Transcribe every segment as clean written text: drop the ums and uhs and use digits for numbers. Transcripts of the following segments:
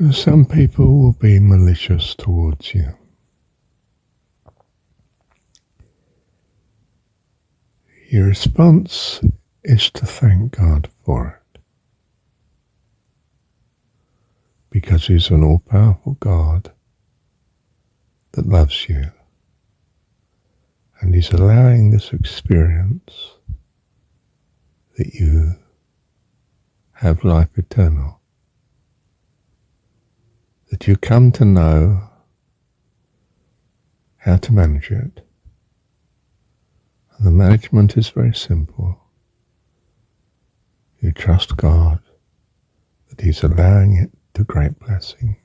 Some people will be malicious towards you. Your response is to thank God for it, because He's an all-powerful God that loves you, and He's allowing this experience that you have life eternal, that you come to know how to manage it. And the management is very simple. You trust God that He's allowing it to great blessing,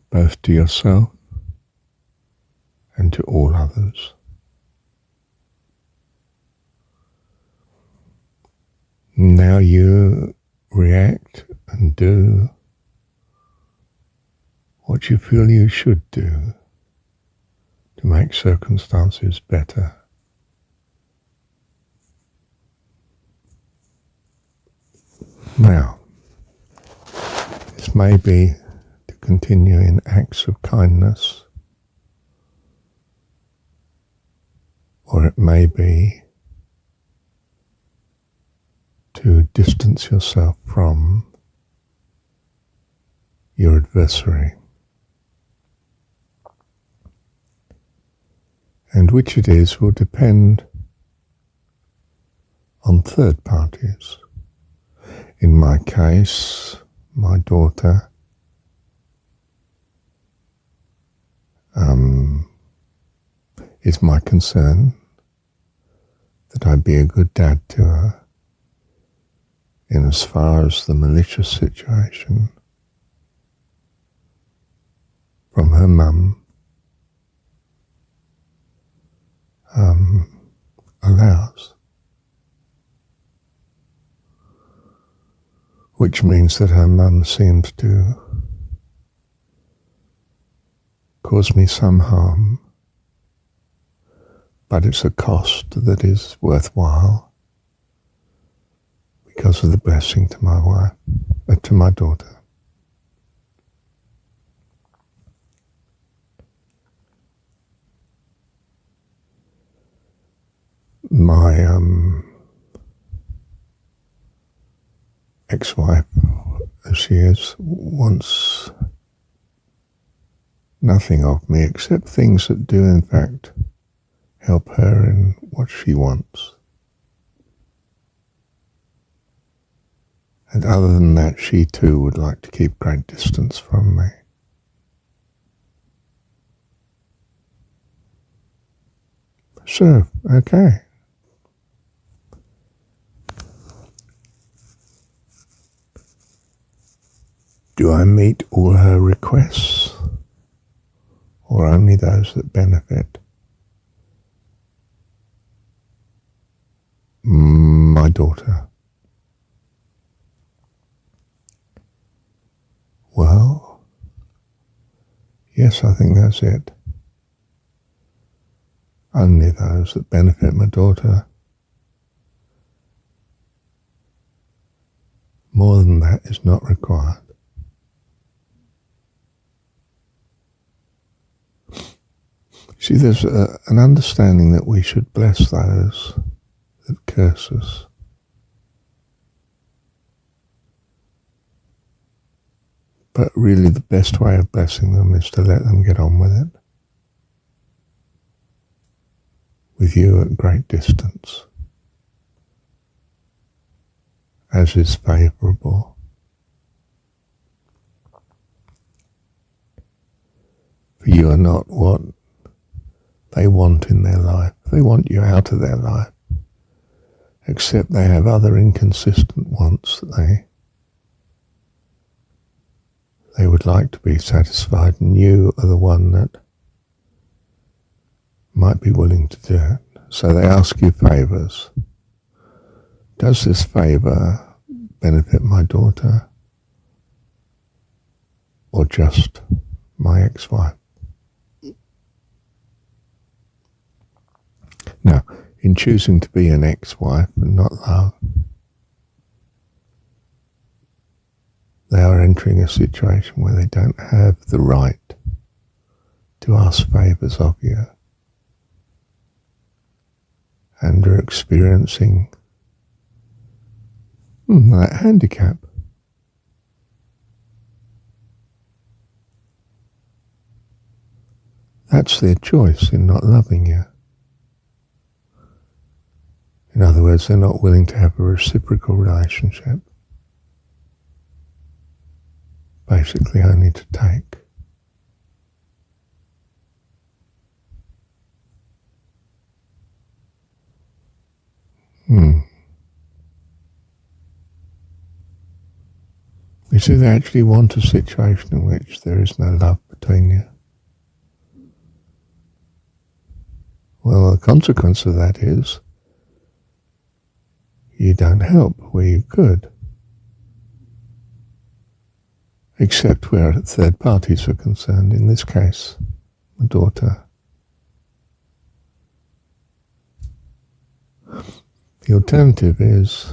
both to yourself and to all others. Now you react and do what you feel you should do to make circumstances better. Now, this may be to continue in acts of kindness, or it may be to distance yourself from your adversary. And which it is will depend on third parties. In my case, my daughter is my concern that I be a good dad to her in as far as the malicious situation from her mum allows. Which means that her mum seems to cause me some harm, but it's a cost that is worthwhile because of the blessing to my wife, to my daughter. My ex-wife, as she is, wants nothing of me except things that do in fact help her in what she wants. And other than that, she too would like to keep great distance from me. So, okay. Do I meet all her requests, or only those that benefit my daughter? Well, yes, I think that's it. Only those that benefit my daughter. More than that is not required. See, there's an understanding that we should bless those that curse us. But really the best way of blessing them is to let them get on with it, with you at great distance, as is favourable. For you are not what they want in their life. They want you out of their life, except they have other inconsistent wants that they would like to be satisfied, and you are the one that might be willing to do it. So they ask you favours. Does this favour benefit my daughter, or just my ex-wife? Now, in choosing to be an ex-wife and not love, they are entering a situation where they don't have the right to ask favours of you, and are experiencing that handicap. That's their choice in not loving you. In other words, they're not willing to have a reciprocal relationship. Basically only to take. You see, they actually want a situation in which there is no love between you. Well, the consequence of that is you don't help where you could, except where third parties are concerned, in this case, the daughter. The alternative is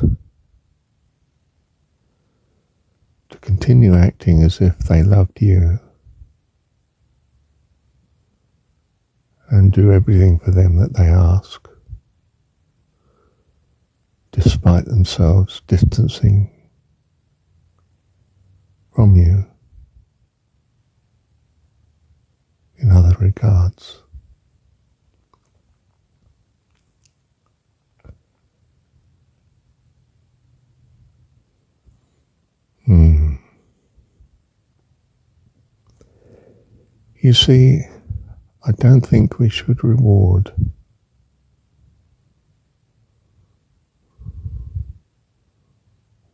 to continue acting as if they loved you and do everything for them that they ask, despite themselves distancing from you in other regards. You see, I don't think we should reward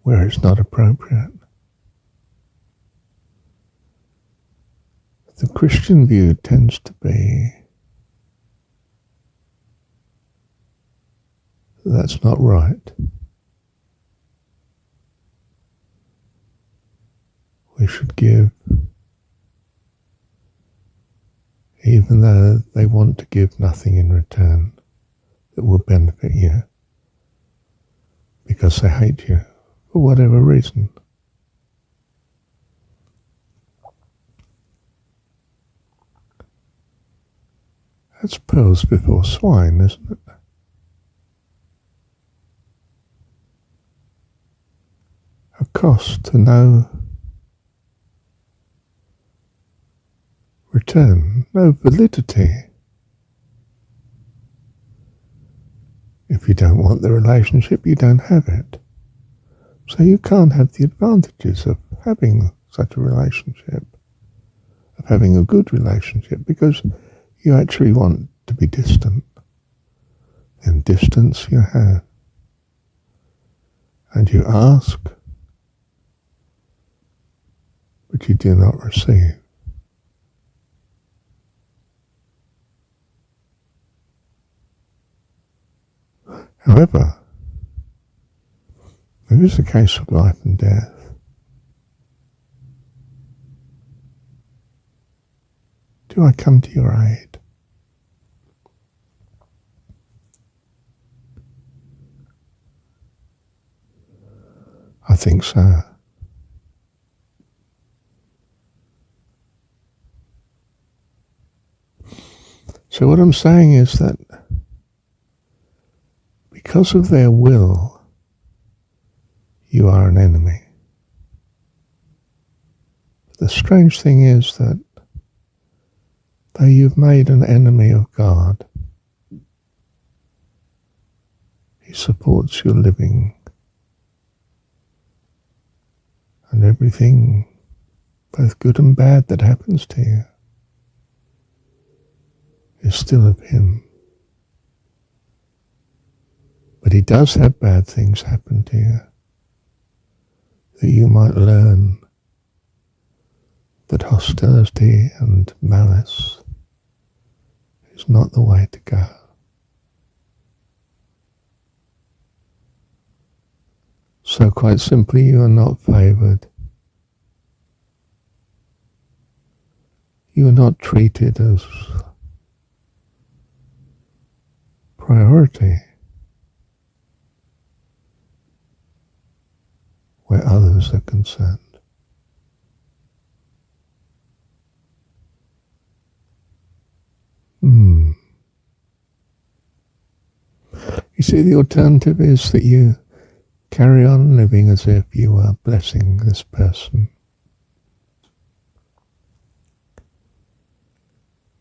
where it's not appropriate. The Christian view tends to be that's not right. We should give, even though they want to give nothing in return that will benefit you, because they hate you for whatever reason. That's pearls before swine, isn't it? A cost to no return, no validity. If you don't want the relationship, you don't have it. So you can't have the advantages of having such a relationship, of having a good relationship, because you actually want to be distant. And distance you have. And you ask, but you do not receive. However, there is a case of life and death. Do I come to your aid? I think so. So what I'm saying is that because of their will, you are an enemy. The strange thing is that though you've made an enemy of God, He supports your living, and everything, both good and bad, that happens to you is still of Him. But He does have bad things happen to you, that you might learn that hostility and malice is not the way to go. So quite simply, you are not favoured. You are not treated as priority where others are concerned. You see, the alternative is that you carry on living as if you are blessing this person.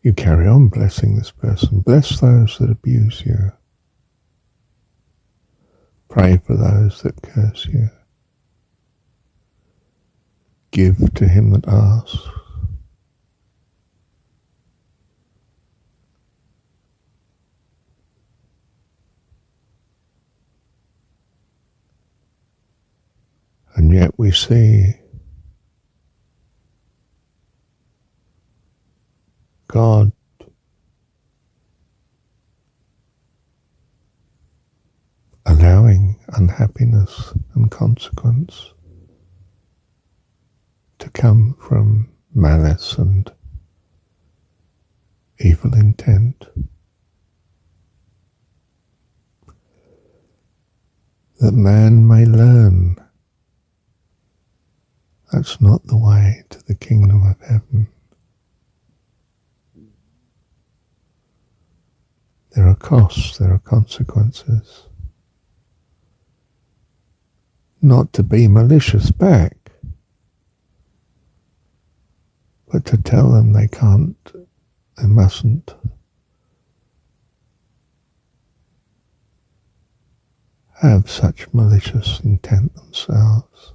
You carry on blessing this person. Bless those that abuse you. Pray for those that curse you. Give to him that asks. And yet we see God allowing unhappiness and consequence to come from malice and evil intent. That man may learn that's not the way to the kingdom of heaven. There are costs, there are consequences. Not to be malicious back, but to tell them they can't, they mustn't have such malicious intent themselves.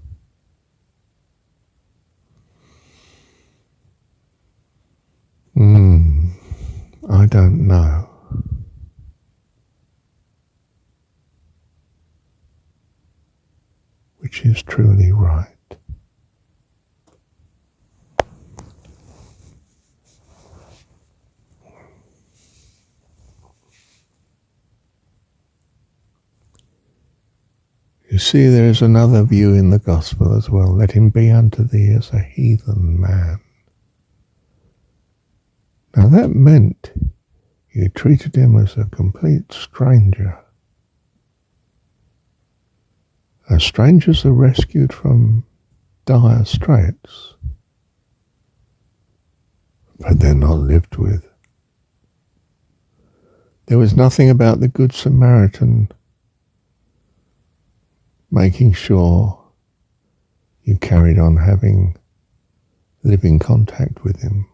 I don't know. Which is truly right. You see, there is another view in the gospel as well. Let him be unto thee as a heathen man. Now that meant you treated him as a complete stranger. As strangers are rescued from dire straits, but they're not lived with. There was nothing about the Good Samaritan making sure you carried on having living contact with him.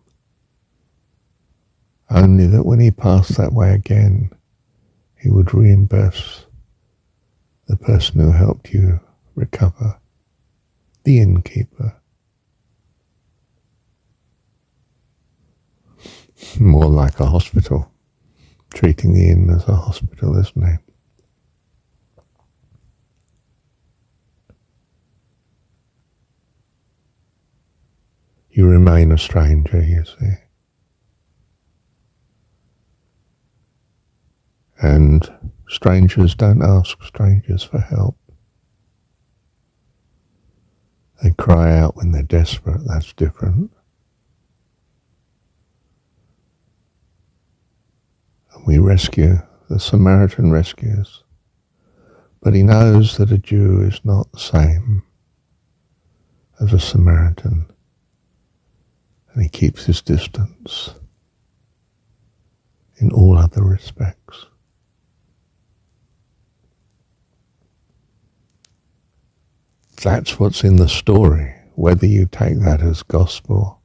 Only that when he passed that way again, he would reimburse the person who helped you recover, the innkeeper. More like a hospital, treating the inn as a hospital, isn't it? You remain a stranger, you see. And strangers don't ask strangers for help. They cry out when they're desperate, that's different. And we rescue, the Samaritan rescues. But he knows that a Jew is not the same as a Samaritan. And he keeps his distance in all other respects. That's what's in the story. Whether you take that as gospel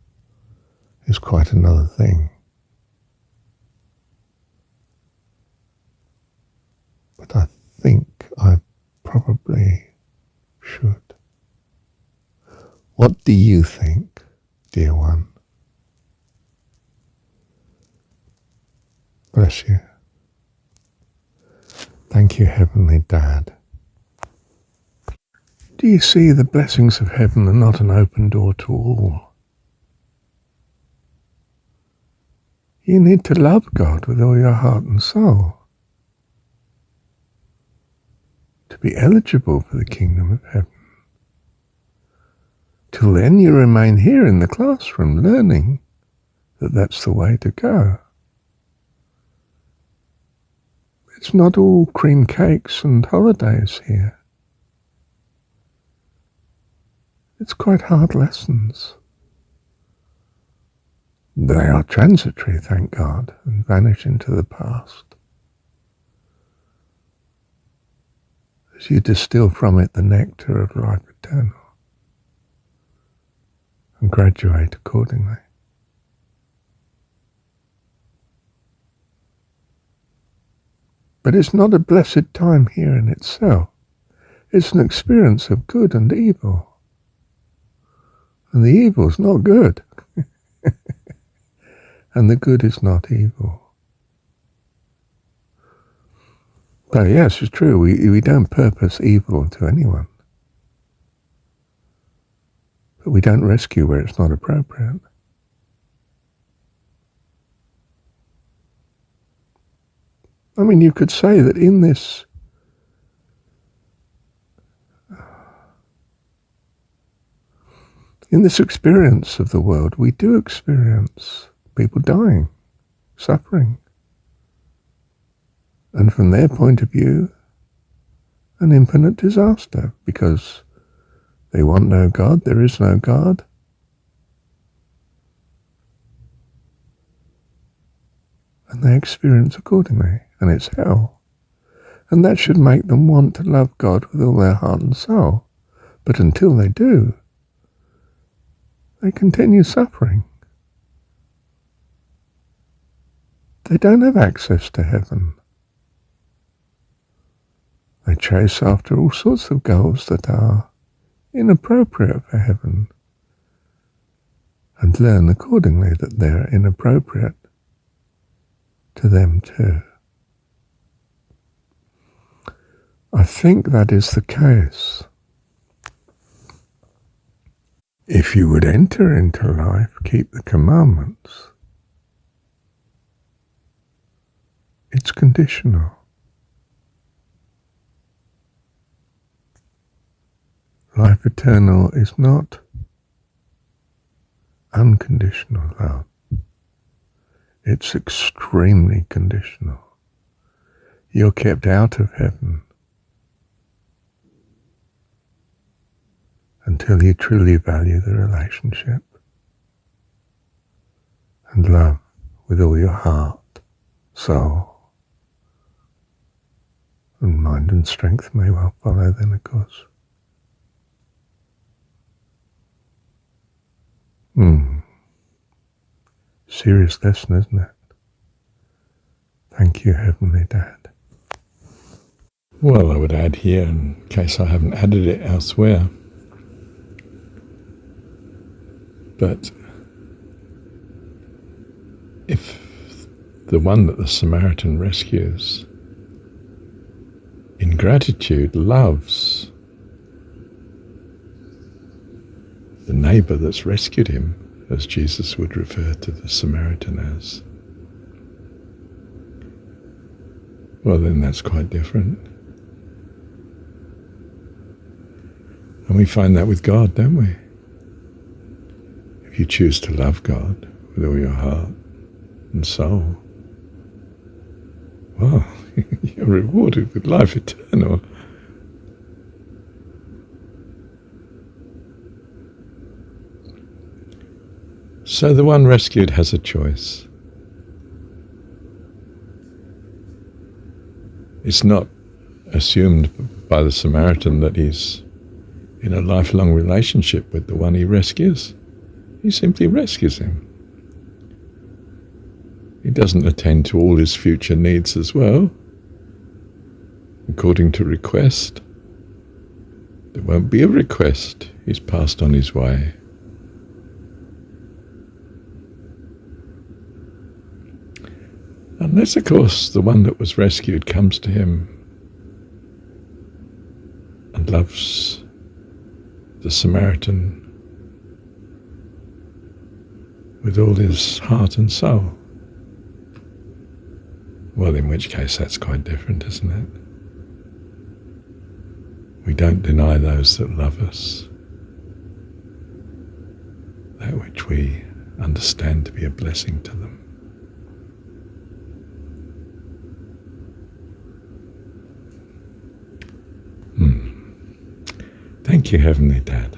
is quite another thing. But I think I probably should. What do you think, dear one? Bless you. Thank you, Heavenly Dad. Do you see the blessings of heaven are not an open door to all? You need to love God with all your heart and soul to be eligible for the kingdom of heaven. Till then you remain here in the classroom learning that that's the way to go. It's not all cream cakes and holidays here. It's quite hard lessons. They are transitory, thank God, and vanish into the past. as you distill from it the nectar of life eternal and graduate accordingly. But it's not a blessed time here in itself. It's an experience of good and evil. And the evil is not good. And the good is not evil. But yes, it's true, we don't purpose evil to anyone. But we don't rescue where it's not appropriate. I mean, you could say that in this experience of the world, we do experience people dying, suffering. And from their point of view, an infinite disaster, because they want no God, there is no God. And they experience accordingly, and it's hell. And that should make them want to love God with all their heart and soul. But until they do, they continue suffering. They don't have access to heaven. They chase after all sorts of goals that are inappropriate for heaven, and learn accordingly that they're inappropriate to them too. I think that is the case. If you would enter into life, keep the commandments, it's conditional. Life eternal is not unconditional love. It's extremely conditional. You're kept out of heaven until you truly value the relationship and love with all your heart, soul, and mind and strength may well follow then, of course. Serious lesson, isn't it? Thank you, Heavenly Dad. Well, I would add here, in case I haven't added it elsewhere, but if the one that the Samaritan rescues in gratitude loves the neighbour that's rescued him, as Jesus would refer to the Samaritan as, well, then that's quite different. And we find that with God, don't we? If you choose to love God with all your heart and soul, well, you're rewarded with life eternal. So the one rescued has a choice. It's not assumed by the Samaritan that he's in a lifelong relationship with the one he rescues. He simply rescues him. He doesn't attend to all his future needs as well. According to request, there won't be a request. He's passed on his way. Unless, of course, the one that was rescued comes to him and loves the Samaritan with all his heart and soul. Well, in which case that's quite different, isn't it? We don't deny those that love us that which we understand to be a blessing to them. Thank you, Heavenly Dad.